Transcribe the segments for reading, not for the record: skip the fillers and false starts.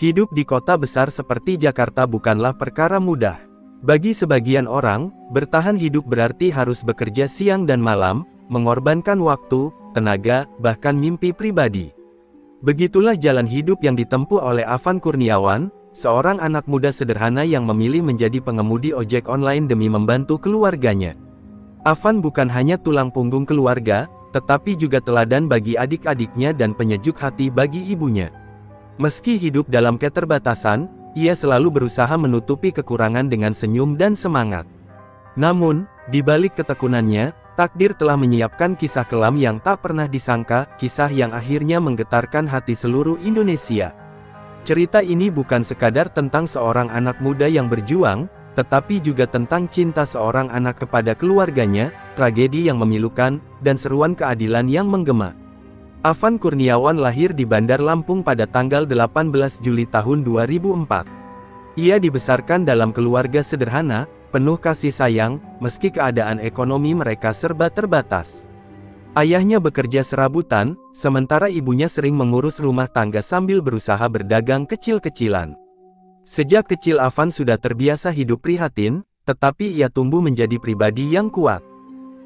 Hidup di kota besar seperti Jakarta bukanlah perkara mudah. Bagi sebagian orang, bertahan hidup berarti harus bekerja siang dan malam, mengorbankan waktu, tenaga, bahkan mimpi pribadi. Begitulah jalan hidup yang ditempuh oleh Afan Kurniawan, seorang anak muda sederhana yang memilih menjadi pengemudi ojek online demi membantu keluarganya. Afan bukan hanya tulang punggung keluarga, tetapi juga teladan bagi adik-adiknya dan penyejuk hati bagi ibunya. Meski hidup dalam keterbatasan, ia selalu berusaha menutupi kekurangan dengan senyum dan semangat. Namun, di balik ketekunannya, takdir telah menyiapkan kisah kelam yang tak pernah disangka, kisah yang akhirnya menggetarkan hati seluruh Indonesia. Cerita ini bukan sekadar tentang seorang anak muda yang berjuang, tetapi juga tentang cinta seorang anak kepada keluarganya, tragedi yang memilukan, dan seruan keadilan yang menggema. Afan Kurniawan lahir di Bandar Lampung pada tanggal 18 Juli tahun 2004. Ia dibesarkan dalam keluarga sederhana, penuh kasih sayang, meski keadaan ekonomi mereka serba terbatas. Ayahnya bekerja serabutan, sementara ibunya sering mengurus rumah tangga sambil berusaha berdagang kecil-kecilan. Sejak kecil Afan sudah terbiasa hidup prihatin, tetapi ia tumbuh menjadi pribadi yang kuat.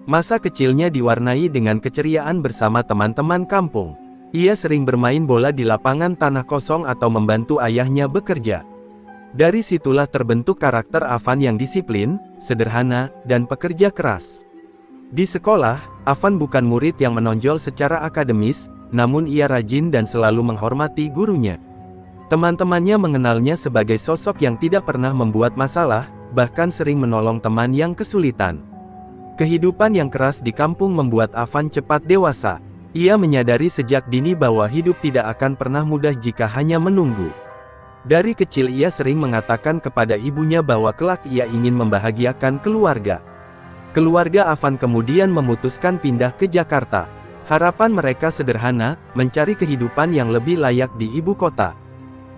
Masa kecilnya diwarnai dengan keceriaan bersama teman-teman kampung. Ia sering bermain bola di lapangan tanah kosong atau membantu ayahnya bekerja. Dari situlah terbentuk karakter Afan yang disiplin, sederhana, dan pekerja keras. Di sekolah, Afan bukan murid yang menonjol secara akademis, namun ia rajin dan selalu menghormati gurunya. Teman-temannya mengenalnya sebagai sosok yang tidak pernah membuat masalah, bahkan sering menolong teman yang kesulitan. Kehidupan yang keras di kampung membuat Afan cepat dewasa. Ia menyadari sejak dini bahwa hidup tidak akan pernah mudah jika hanya menunggu. Dari kecil ia sering mengatakan kepada ibunya bahwa kelak ia ingin membahagiakan keluarga. Keluarga Afan kemudian memutuskan pindah ke Jakarta. Harapan mereka sederhana, mencari kehidupan yang lebih layak di ibu kota.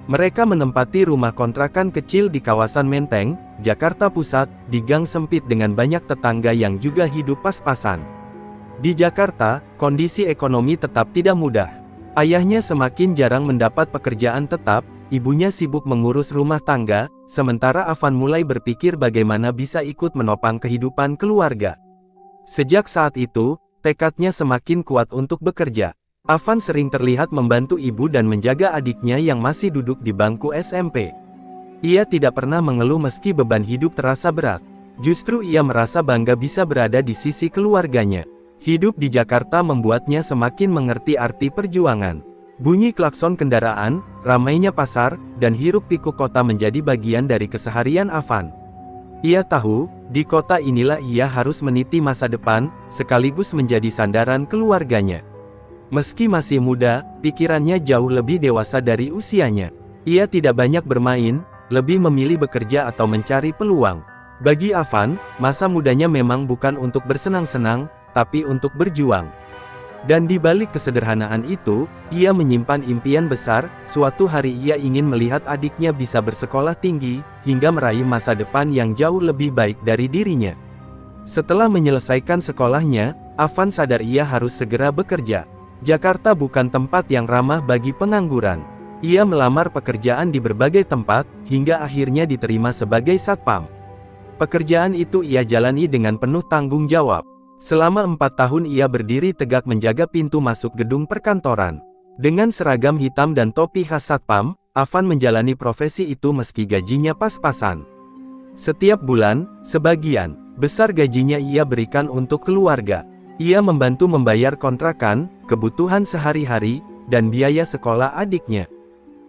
Mereka menempati rumah kontrakan kecil di kawasan Menteng, Jakarta Pusat, di gang sempit dengan banyak tetangga yang juga hidup pas-pasan. Di Jakarta, kondisi ekonomi tetap tidak mudah. Ayahnya semakin jarang mendapat pekerjaan tetap, ibunya sibuk mengurus rumah tangga, sementara Afan mulai berpikir bagaimana bisa ikut menopang kehidupan keluarga. Sejak saat itu, tekadnya semakin kuat untuk bekerja. Afan sering terlihat membantu ibu dan menjaga adiknya yang masih duduk di bangku SMP. Ia tidak pernah mengeluh meski beban hidup terasa berat. Justru ia merasa bangga bisa berada di sisi keluarganya. Hidup di Jakarta membuatnya semakin mengerti arti perjuangan. Bunyi klakson kendaraan, ramainya pasar, dan hiruk-pikuk kota menjadi bagian dari keseharian Afan. Ia tahu, di kota inilah ia harus meniti masa depan, sekaligus menjadi sandaran keluarganya. Meski masih muda, pikirannya jauh lebih dewasa dari usianya. Ia tidak banyak bermain, lebih memilih bekerja atau mencari peluang. Bagi Afan, masa mudanya memang bukan untuk bersenang-senang, tapi untuk berjuang. Dan di balik kesederhanaan itu, ia menyimpan impian besar. Suatu hari ia ingin melihat adiknya bisa bersekolah tinggi, hingga meraih masa depan yang jauh lebih baik dari dirinya. Setelah menyelesaikan sekolahnya, Afan sadar ia harus segera bekerja. Jakarta bukan tempat yang ramah bagi pengangguran. Ia melamar pekerjaan di berbagai tempat, hingga akhirnya diterima sebagai satpam. Pekerjaan itu ia jalani dengan penuh tanggung jawab. Selama 4 tahun ia berdiri tegak menjaga pintu masuk gedung perkantoran. Dengan seragam hitam dan topi khas satpam, Afan menjalani profesi itu meski gajinya pas-pasan. Setiap bulan, sebagian besar gajinya ia berikan untuk keluarga. Ia membantu membayar kontrakan, kebutuhan sehari-hari, dan biaya sekolah adiknya.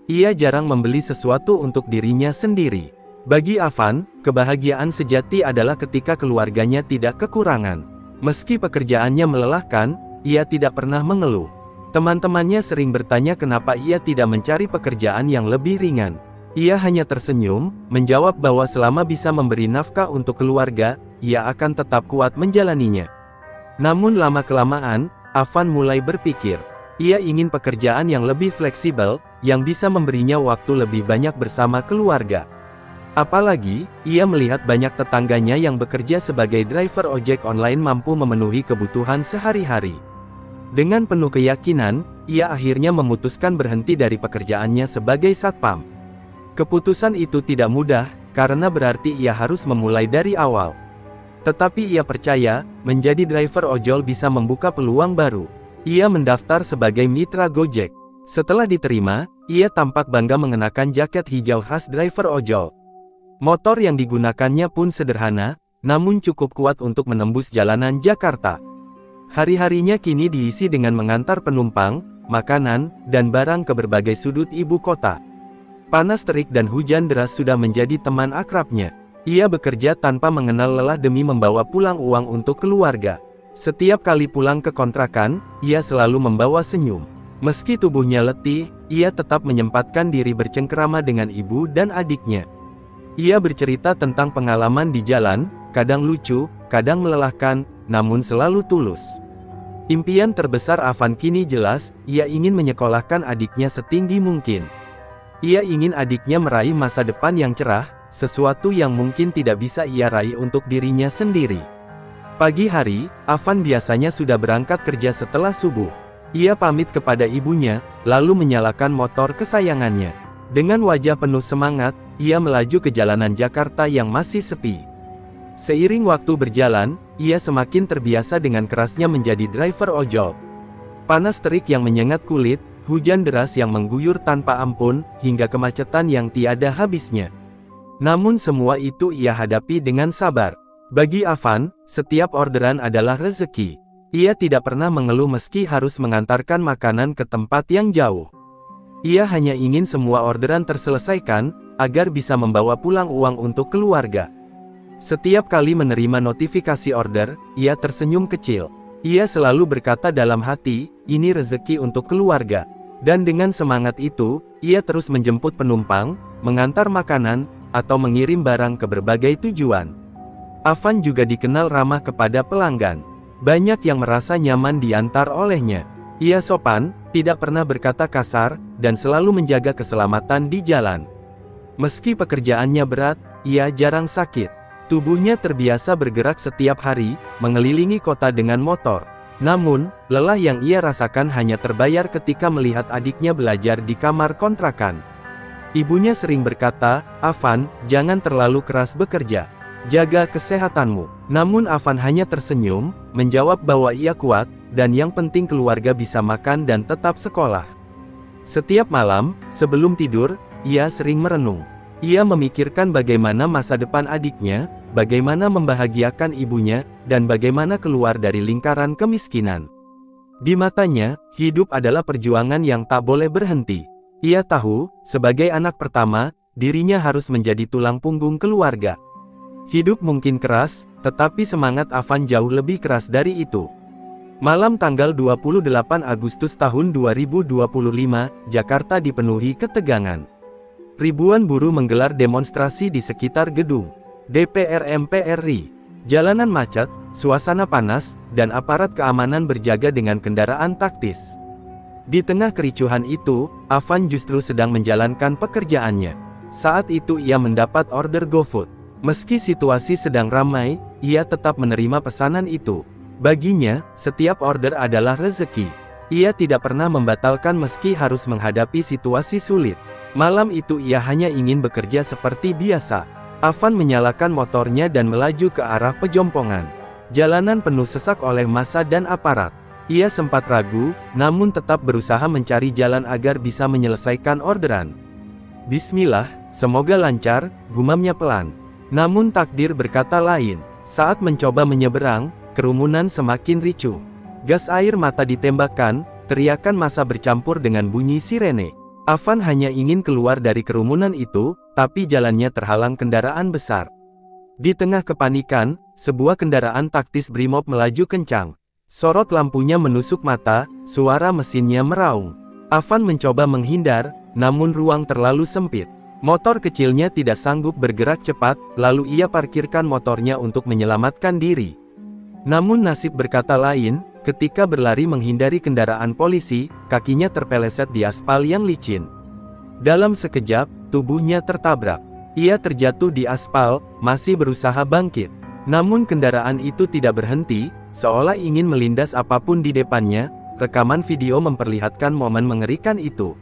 Ia jarang membeli sesuatu untuk dirinya sendiri. Bagi Afan, kebahagiaan sejati adalah ketika keluarganya tidak kekurangan. Meski pekerjaannya melelahkan, ia tidak pernah mengeluh. Teman-temannya sering bertanya kenapa ia tidak mencari pekerjaan yang lebih ringan. Ia hanya tersenyum, menjawab bahwa selama bisa memberi nafkah untuk keluarga, ia akan tetap kuat menjalaninya. Namun lama-kelamaan, Afan mulai berpikir. Ia ingin pekerjaan yang lebih fleksibel, yang bisa memberinya waktu lebih banyak bersama keluarga. Apalagi, ia melihat banyak tetangganya yang bekerja sebagai driver ojek online mampu memenuhi kebutuhan sehari-hari. Dengan penuh keyakinan, ia akhirnya memutuskan berhenti dari pekerjaannya sebagai satpam. Keputusan itu tidak mudah, karena berarti ia harus memulai dari awal. Tetapi ia percaya, menjadi driver ojol bisa membuka peluang baru. Ia mendaftar sebagai mitra Gojek. Setelah diterima, ia tampak bangga mengenakan jaket hijau khas driver ojol. Motor yang digunakannya pun sederhana, namun cukup kuat untuk menembus jalanan Jakarta. Hari-harinya kini diisi dengan mengantar penumpang, makanan, dan barang ke berbagai sudut ibu kota. Panas terik dan hujan deras sudah menjadi teman akrabnya. Ia bekerja tanpa mengenal lelah demi membawa pulang uang untuk keluarga. Setiap kali pulang ke kontrakan, ia selalu membawa senyum. Meski tubuhnya letih, ia tetap menyempatkan diri bercengkerama dengan ibu dan adiknya. Ia bercerita tentang pengalaman di jalan, kadang lucu, kadang melelahkan, namun selalu tulus. Impian terbesar Afan kini jelas, ia ingin menyekolahkan adiknya setinggi mungkin. Ia ingin adiknya meraih masa depan yang cerah, sesuatu yang mungkin tidak bisa ia raih untuk dirinya sendiri. Pagi hari, Afan biasanya sudah berangkat kerja setelah subuh. Ia pamit kepada ibunya, lalu menyalakan motor kesayangannya. Dengan wajah penuh semangat, ia melaju ke jalanan Jakarta yang masih sepi. Seiring waktu berjalan, ia semakin terbiasa dengan kerasnya menjadi driver ojol. Panas terik yang menyengat kulit, hujan deras yang mengguyur tanpa ampun, hingga kemacetan yang tiada habisnya. Namun semua itu ia hadapi dengan sabar. Bagi Afan, setiap orderan adalah rezeki. Ia tidak pernah mengeluh meski harus mengantarkan makanan ke tempat yang jauh. Ia hanya ingin semua orderan terselesaikan, agar bisa membawa pulang uang untuk keluarga. Setiap kali menerima notifikasi order, ia tersenyum kecil. Ia selalu berkata dalam hati, ini rezeki untuk keluarga. Dan dengan semangat itu, ia terus menjemput penumpang, mengantar makanan, atau mengirim barang ke berbagai tujuan. Afan juga dikenal ramah kepada pelanggan. Banyak yang merasa nyaman diantar olehnya. Ia sopan, tidak pernah berkata kasar, dan selalu menjaga keselamatan di jalan. Meski pekerjaannya berat, ia jarang sakit. Tubuhnya terbiasa bergerak setiap hari, mengelilingi kota dengan motor. Namun, lelah yang ia rasakan hanya terbayar ketika melihat adiknya belajar di kamar kontrakan. Ibunya sering berkata, "Afan, jangan terlalu keras bekerja. Jaga kesehatanmu." Namun Afan hanya tersenyum, menjawab bahwa ia kuat, dan yang penting keluarga bisa makan dan tetap sekolah. Setiap malam, sebelum tidur, ia sering merenung. Ia memikirkan bagaimana masa depan adiknya, bagaimana membahagiakan ibunya, dan bagaimana keluar dari lingkaran kemiskinan. Di matanya, hidup adalah perjuangan yang tak boleh berhenti. Ia tahu, sebagai anak pertama, dirinya harus menjadi tulang punggung keluarga. Hidup mungkin keras, tetapi semangat Afan jauh lebih keras dari itu. Malam tanggal 28 Agustus tahun 2025, Jakarta dipenuhi ketegangan. Ribuan buruh menggelar demonstrasi di sekitar gedung DPR MPR RI. Jalanan macet, suasana panas, dan aparat keamanan berjaga dengan kendaraan taktis. Di tengah kericuhan itu, Afan justru sedang menjalankan pekerjaannya. Saat itu ia mendapat order GoFood. Meski situasi sedang ramai, ia tetap menerima pesanan itu. Baginya, setiap order adalah rezeki. Ia tidak pernah membatalkan meski harus menghadapi situasi sulit. Malam itu ia hanya ingin bekerja seperti biasa. Afan menyalakan motornya dan melaju ke arah pejompongan. Jalanan penuh sesak oleh massa dan aparat. Ia sempat ragu, namun tetap berusaha mencari jalan agar bisa menyelesaikan orderan. Bismillah, semoga lancar, gumamnya pelan. Namun takdir berkata lain. Saat mencoba menyeberang, kerumunan semakin ricuh. Gas air mata ditembakkan, teriakan massa bercampur dengan bunyi sirene. Afan hanya ingin keluar dari kerumunan itu, tapi jalannya terhalang kendaraan besar. Di tengah kepanikan, sebuah kendaraan taktis Brimob melaju kencang. Sorot lampunya menusuk mata, suara mesinnya meraung. Afan mencoba menghindar, namun ruang terlalu sempit. Motor kecilnya tidak sanggup bergerak cepat, lalu ia parkirkan motornya untuk menyelamatkan diri. Namun nasib berkata lain, ketika berlari menghindari kendaraan polisi, kakinya terpeleset di aspal yang licin. Dalam sekejap, tubuhnya tertabrak. Ia terjatuh di aspal, masih berusaha bangkit. Namun kendaraan itu tidak berhenti, seolah ingin melindas apapun di depannya. Rekaman video memperlihatkan momen mengerikan itu.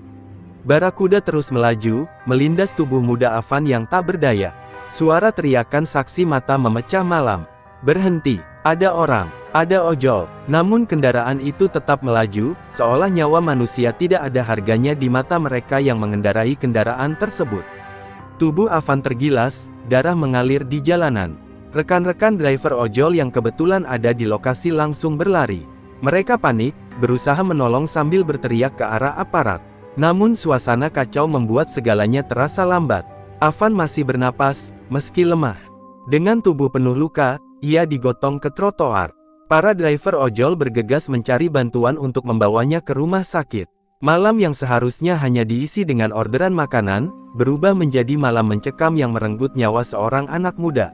Barakuda terus melaju, melindas tubuh muda Avan yang tak berdaya. Suara teriakan saksi mata memecah malam. Berhenti, ada orang, ada ojol. Namun kendaraan itu tetap melaju, seolah nyawa manusia tidak ada harganya di mata mereka yang mengendarai kendaraan tersebut. Tubuh Avan tergilas, darah mengalir di jalanan. Rekan-rekan driver ojol yang kebetulan ada di lokasi langsung berlari. Mereka panik, berusaha menolong sambil berteriak ke arah aparat. Namun suasana kacau membuat segalanya terasa lambat. Avan masih bernapas, meski lemah. Dengan tubuh penuh luka, ia digotong ke trotoar. Para driver ojol bergegas mencari bantuan untuk membawanya ke rumah sakit. Malam yang seharusnya hanya diisi dengan orderan makanan, berubah menjadi malam mencekam yang merenggut nyawa seorang anak muda.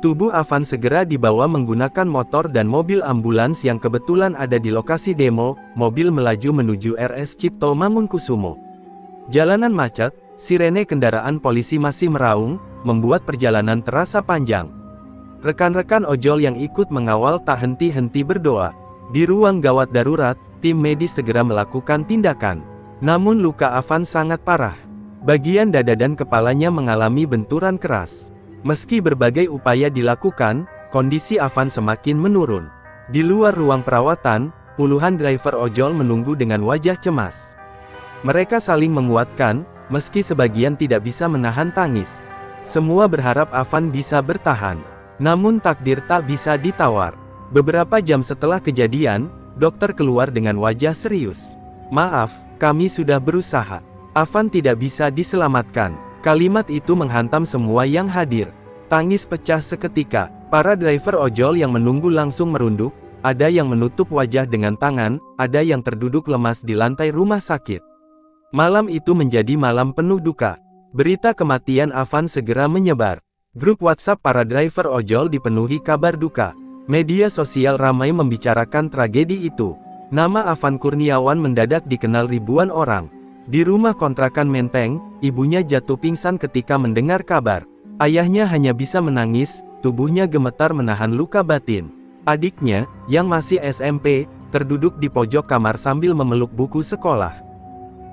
Tubuh Avan segera dibawa menggunakan motor dan mobil ambulans yang kebetulan ada di lokasi demo. Mobil melaju menuju RS Cipto Mangunkusumo. Jalanan macet, sirene kendaraan polisi masih meraung, membuat perjalanan terasa panjang. Rekan-rekan ojol yang ikut mengawal tak henti-henti berdoa. Di ruang gawat darurat, tim medis segera melakukan tindakan. Namun luka Avan sangat parah. Bagian dada dan kepalanya mengalami benturan keras. Meski berbagai upaya dilakukan, kondisi Avan semakin menurun. Di luar ruang perawatan, puluhan driver ojol menunggu dengan wajah cemas. Mereka saling menguatkan, meski sebagian tidak bisa menahan tangis. Semua berharap Avan bisa bertahan. Namun takdir tak bisa ditawar. Beberapa jam setelah kejadian, dokter keluar dengan wajah serius. "Maaf, kami sudah berusaha. Avan tidak bisa diselamatkan." Kalimat itu menghantam semua yang hadir. Tangis pecah seketika. Para driver ojol yang menunggu langsung merunduk, ada yang menutup wajah dengan tangan, ada yang terduduk lemas di lantai rumah sakit. Malam itu menjadi malam penuh duka. Berita kematian Avan segera menyebar. Grup WhatsApp para driver ojol dipenuhi kabar duka. Media sosial ramai membicarakan tragedi itu. Nama Avan Kurniawan mendadak dikenal ribuan orang. Di rumah kontrakan Menteng, ibunya jatuh pingsan ketika mendengar kabar. Ayahnya hanya bisa menangis, tubuhnya gemetar menahan luka batin. Adiknya, yang masih SMP, terduduk di pojok kamar sambil memeluk buku sekolah.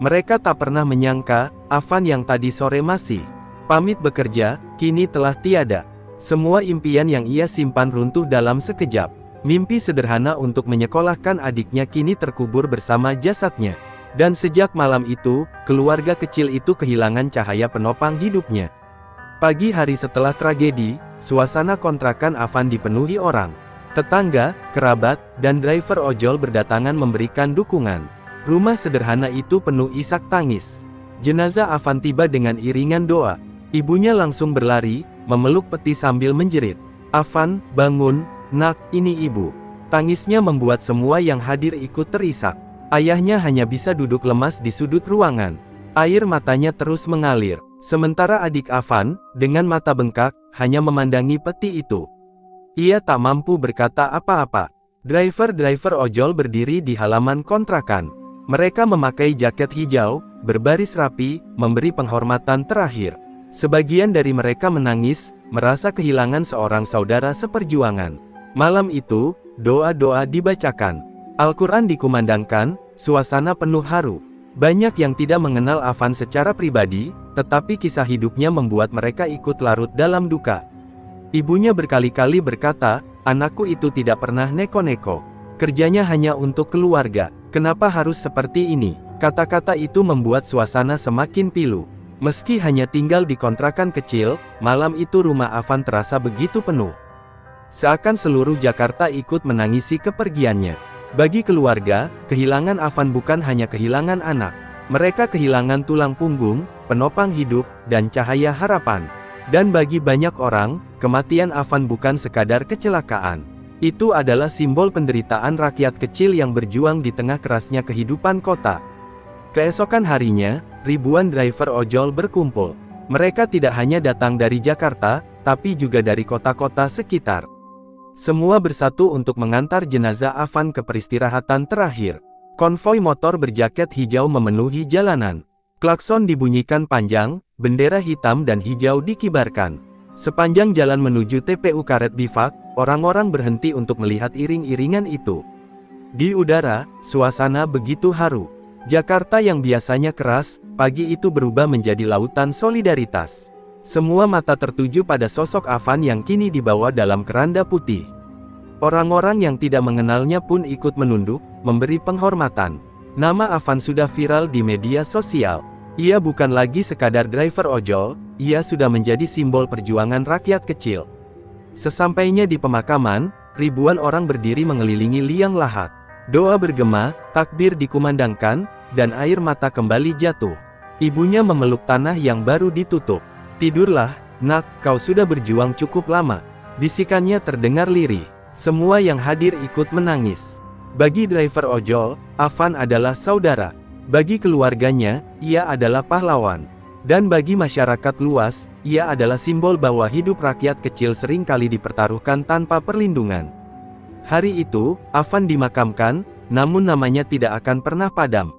Mereka tak pernah menyangka, Avan yang tadi sore masih pamit bekerja, kini telah tiada. Semua impian yang ia simpan runtuh dalam sekejap. Mimpi sederhana untuk menyekolahkan adiknya kini terkubur bersama jasadnya. Dan sejak malam itu, keluarga kecil itu kehilangan cahaya penopang hidupnya. Pagi hari setelah tragedi, suasana kontrakan Avan dipenuhi orang. Tetangga, kerabat, dan driver ojol berdatangan memberikan dukungan. Rumah sederhana itu penuh isak tangis. Jenazah Avan tiba dengan iringan doa. Ibunya langsung berlari, memeluk peti sambil menjerit. "Avan, bangun, nak, ini ibu." Tangisnya membuat semua yang hadir ikut terisak. Ayahnya hanya bisa duduk lemas di sudut ruangan. Air matanya terus mengalir. Sementara adik Avan, dengan mata bengkak, hanya memandangi peti itu. Ia tak mampu berkata apa-apa. Driver-driver ojol berdiri di halaman kontrakan. Mereka memakai jaket hijau, berbaris rapi, memberi penghormatan terakhir. Sebagian dari mereka menangis, merasa kehilangan seorang saudara seperjuangan. Malam itu, doa-doa dibacakan. Al-Quran dikumandangkan, suasana penuh haru. Banyak yang tidak mengenal Avan secara pribadi, tetapi kisah hidupnya membuat mereka ikut larut dalam duka. Ibunya berkali-kali berkata, "Anakku itu tidak pernah neko-neko. Kerjanya hanya untuk keluarga. Kenapa harus seperti ini?" Kata-kata itu membuat suasana semakin pilu. Meski hanya tinggal di kontrakan kecil, malam itu rumah Avan terasa begitu penuh. Seakan seluruh Jakarta ikut menangisi kepergiannya. Bagi keluarga, kehilangan Avan bukan hanya kehilangan anak. Mereka kehilangan tulang punggung, penopang hidup, dan cahaya harapan. Dan bagi banyak orang, kematian Avan bukan sekadar kecelakaan. Itu adalah simbol penderitaan rakyat kecil yang berjuang di tengah kerasnya kehidupan kota. Keesokan harinya, ribuan driver ojol berkumpul. Mereka tidak hanya datang dari Jakarta, tapi juga dari kota-kota sekitar. Semua bersatu untuk mengantar jenazah Avan ke peristirahatan terakhir. Konvoi motor berjaket hijau memenuhi jalanan. Klakson dibunyikan panjang, bendera hitam dan hijau dikibarkan. Sepanjang jalan menuju TPU Karet Bifak, orang-orang berhenti untuk melihat iring-iringan itu. Di udara, suasana begitu haru. Jakarta yang biasanya keras, pagi itu berubah menjadi lautan solidaritas. Semua mata tertuju pada sosok Afan yang kini dibawa dalam keranda putih. Orang-orang yang tidak mengenalnya pun ikut menunduk, memberi penghormatan. Nama Afan sudah viral di media sosial. Ia bukan lagi sekadar driver ojol, ia sudah menjadi simbol perjuangan rakyat kecil. Sesampainya di pemakaman, ribuan orang berdiri mengelilingi liang lahat. Doa bergema, takbir dikumandangkan, dan air mata kembali jatuh. Ibunya memeluk tanah yang baru ditutup. "Tidurlah, nak, kau sudah berjuang cukup lama." Bisikannya terdengar lirih. Semua yang hadir ikut menangis. Bagi driver ojol, Afan adalah saudara. Bagi keluarganya, ia adalah pahlawan. Dan bagi masyarakat luas, ia adalah simbol bahwa hidup rakyat kecil sering kali dipertaruhkan tanpa perlindungan. Hari itu, Afan dimakamkan, namun namanya tidak akan pernah padam.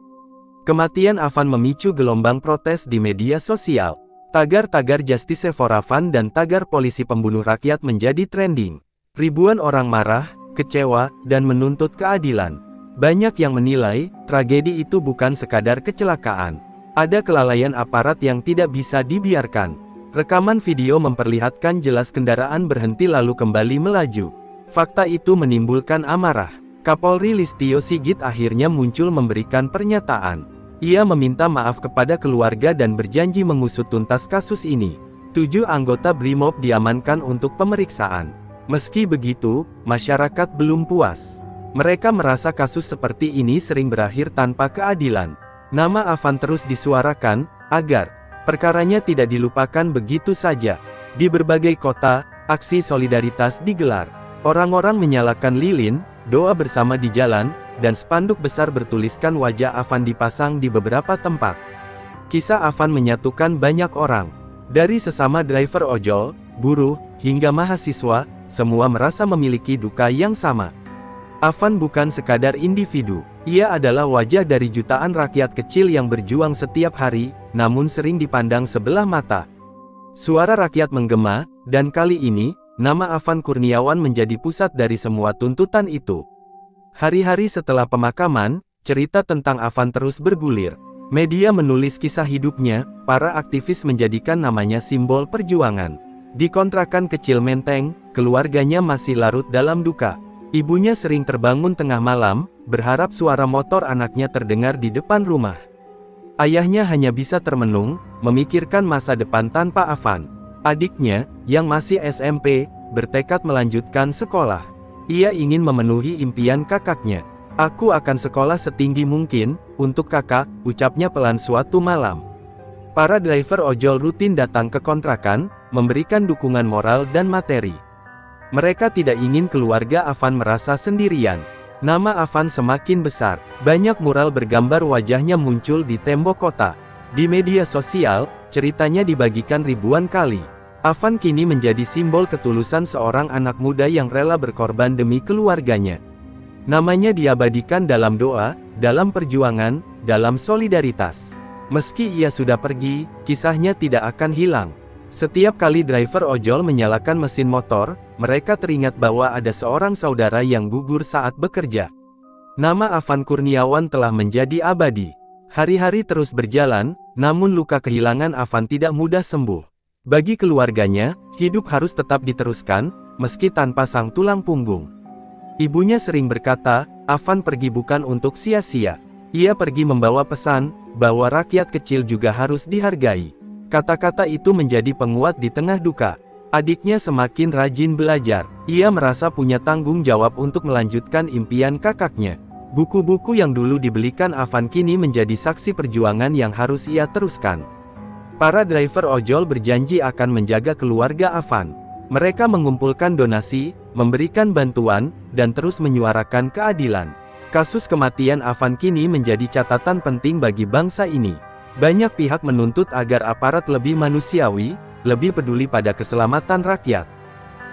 Kematian Afan memicu gelombang protes di media sosial. Tagar-tagar Justice for Afan dan tagar polisi pembunuh rakyat menjadi trending. Ribuan orang marah, kecewa, dan menuntut keadilan. Banyak yang menilai, tragedi itu bukan sekadar kecelakaan. Ada kelalaian aparat yang tidak bisa dibiarkan. Rekaman video memperlihatkan jelas kendaraan berhenti lalu kembali melaju. Fakta itu menimbulkan amarah. Kapolri Listio Sigit akhirnya muncul memberikan pernyataan. Ia meminta maaf kepada keluarga dan berjanji mengusut tuntas kasus ini. 7 anggota Brimob diamankan untuk pemeriksaan. Meski begitu, masyarakat belum puas. Mereka merasa kasus seperti ini sering berakhir tanpa keadilan. Nama Afan terus disuarakan, agar perkaranya tidak dilupakan begitu saja. Di berbagai kota, aksi solidaritas digelar. Orang-orang menyalakan lilin, doa bersama di jalan, dan spanduk besar bertuliskan wajah Afan dipasang di beberapa tempat. Kisah Afan menyatukan banyak orang. Dari sesama driver ojol, buruh, hingga mahasiswa, semua merasa memiliki duka yang sama. Afan bukan sekadar individu, ia adalah wajah dari jutaan rakyat kecil yang berjuang setiap hari, namun sering dipandang sebelah mata. Suara rakyat menggema, dan kali ini, nama Afan Kurniawan menjadi pusat dari semua tuntutan itu. Hari-hari setelah pemakaman, cerita tentang Afan terus bergulir. Media menulis kisah hidupnya, para aktivis menjadikan namanya simbol perjuangan. Di kontrakan kecil Menteng, keluarganya masih larut dalam duka. Ibunya sering terbangun tengah malam, berharap suara motor anaknya terdengar di depan rumah. Ayahnya hanya bisa termenung, memikirkan masa depan tanpa Afan. Adiknya, yang masih SMP, bertekad melanjutkan sekolah. Ia ingin memenuhi impian kakaknya. "Aku akan sekolah setinggi mungkin, untuk kakak," ucapnya pelan suatu malam. Para driver ojol rutin datang ke kontrakan, memberikan dukungan moral dan materi. Mereka tidak ingin keluarga Afan merasa sendirian. Nama Afan semakin besar. Banyak mural bergambar wajahnya muncul di tembok kota. Di media sosial, ceritanya dibagikan ribuan kali. Afan kini menjadi simbol ketulusan seorang anak muda yang rela berkorban demi keluarganya. Namanya diabadikan dalam doa, dalam perjuangan, dalam solidaritas. Meski ia sudah pergi, kisahnya tidak akan hilang. Setiap kali driver ojol menyalakan mesin motor, mereka teringat bahwa ada seorang saudara yang gugur saat bekerja. Nama Afan Kurniawan telah menjadi abadi. Hari-hari terus berjalan, namun luka kehilangan Afan tidak mudah sembuh. Bagi keluarganya, hidup harus tetap diteruskan, meski tanpa sang tulang punggung. Ibunya sering berkata, Afan pergi bukan untuk sia-sia. Ia pergi membawa pesan, bahwa rakyat kecil juga harus dihargai. Kata-kata itu menjadi penguat di tengah duka. Adiknya semakin rajin belajar. Ia merasa punya tanggung jawab untuk melanjutkan impian kakaknya. Buku-buku yang dulu dibelikan Afan kini menjadi saksi perjuangan yang harus ia teruskan. Para driver ojol berjanji akan menjaga keluarga Afan. Mereka mengumpulkan donasi, memberikan bantuan, dan terus menyuarakan keadilan. Kasus kematian Afan kini menjadi catatan penting bagi bangsa ini. Banyak pihak menuntut agar aparat lebih manusiawi, lebih peduli pada keselamatan rakyat.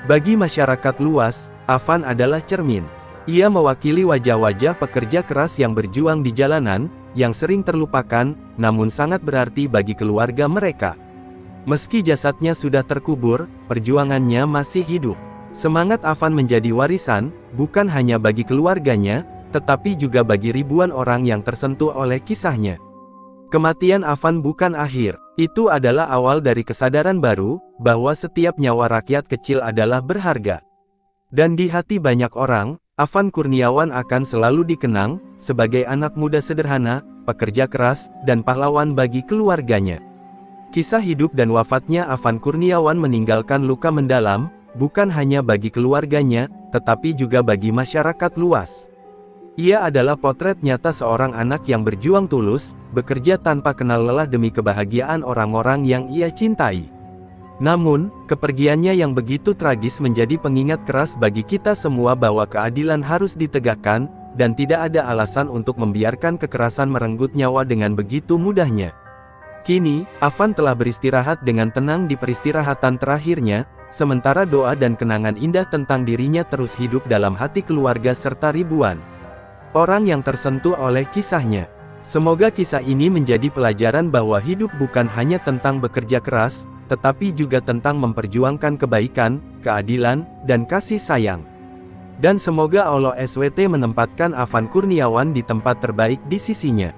Bagi masyarakat luas, Afan adalah cermin. Ia mewakili wajah-wajah pekerja keras yang berjuang di jalanan, yang sering terlupakan, namun sangat berarti bagi keluarga mereka. Meski jasadnya sudah terkubur, perjuangannya masih hidup. Semangat Afan menjadi warisan, bukan hanya bagi keluarganya, tetapi juga bagi ribuan orang yang tersentuh oleh kisahnya. Kematian Afan bukan akhir, itu adalah awal dari kesadaran baru, bahwa setiap nyawa rakyat kecil adalah berharga. Dan di hati banyak orang, Afan Kurniawan akan selalu dikenang, sebagai anak muda sederhana, pekerja keras, dan pahlawan bagi keluarganya. Kisah hidup dan wafatnya Afan Kurniawan meninggalkan luka mendalam, bukan hanya bagi keluarganya, tetapi juga bagi masyarakat luas. Ia adalah potret nyata seorang anak yang berjuang tulus, bekerja tanpa kenal lelah demi kebahagiaan orang-orang yang ia cintai. Namun, kepergiannya yang begitu tragis menjadi pengingat keras bagi kita semua bahwa keadilan harus ditegakkan, dan tidak ada alasan untuk membiarkan kekerasan merenggut nyawa dengan begitu mudahnya. Kini, Afan telah beristirahat dengan tenang di peristirahatan terakhirnya, sementara doa dan kenangan indah tentang dirinya terus hidup dalam hati keluarga serta ribuan orang yang tersentuh oleh kisahnya. Semoga kisah ini menjadi pelajaran bahwa hidup bukan hanya tentang bekerja keras, tetapi juga tentang memperjuangkan kebaikan, keadilan, dan kasih sayang. Dan semoga Allah SWT menempatkan Afan Kurniawan di tempat terbaik di sisinya.